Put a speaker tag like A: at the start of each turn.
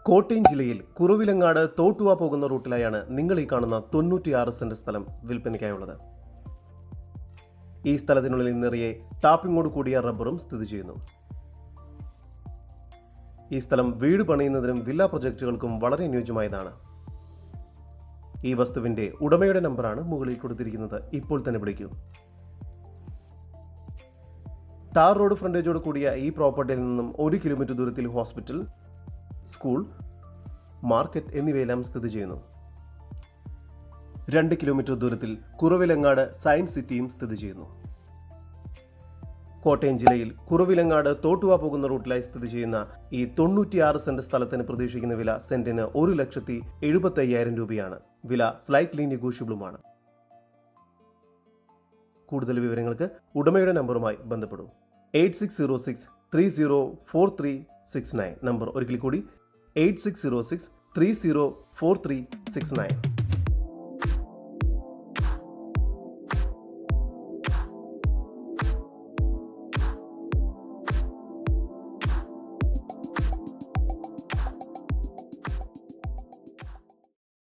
A: കോട്ടയം ജില്ലയിൽ കുറവിലങ്ങാട് തോട്ടുവ പോകുന്ന റൂട്ടിലായാണ് നിങ്ങൾ ഈ കാണുന്ന 96 സെന്റ് സ്ഥലം വിൽപ്പനയ്ക്കായുള്ളത്. ഈ സ്ഥലത്തിനുള്ളിൽ നിറയെ ടാപ്പിങ്ങോട് കൂടിയ റബ്ബറും സ്ഥിതി ചെയ്യുന്നു. ഈ സ്ഥലം വീട് പണിയുന്നതിനും വില്ല പ്രൊജക്ടുകൾക്കും വളരെ അനുയോജ്യമായതാണ്. ഈ വസ്തുവിന്റെ ഉടമയുടെ നമ്പറാണ് മുകളിൽ കൊടുത്തിരിക്കുന്നത്. ഇപ്പോൾ തന്നെ വിളിക്കൂ. ടാർ റോഡ് ഫ്രണ്ടേജോട് കൂടിയ ഈ പ്രോപ്പർട്ടിയിൽ നിന്നും 1 കിലോമീറ്റർ ദൂരത്തിൽ ഹോസ്പിറ്റൽ, സ്കൂൾ, മാർക്കറ്റ് എന്നിവയെല്ലാം സ്ഥിതി ചെയ്യുന്നു. 2 കിലോമീറ്റർ ദൂരത്തിൽ കുറവിലങ്ങാട് സയൻസ് സിറ്റിയും സ്ഥിതി ചെയ്യുന്നു. കോട്ടയം ജില്ലയിൽ കുറവിലങ്ങാട് തോട്ടുവ പോകുന്ന റൂട്ടിലായി സ്ഥിതി ചെയ്യുന്ന ഈ 96 സെന്റ് സ്ഥലത്തിന് പ്രതീക്ഷിക്കുന്ന വില സെന്റിന് 1,75,000 രൂപയാണ്. വില സ്ലൈറ്റ്ലി നെഗോഷ്യബിളുമാണ്. കൂടുതൽ വിവരങ്ങൾക്ക് ഉടമയുടെ നമ്പറുമായി ബന്ധപ്പെടും. 8606304369 നമ്പർ ഒരിക്കൽ കൂടി 8606304369.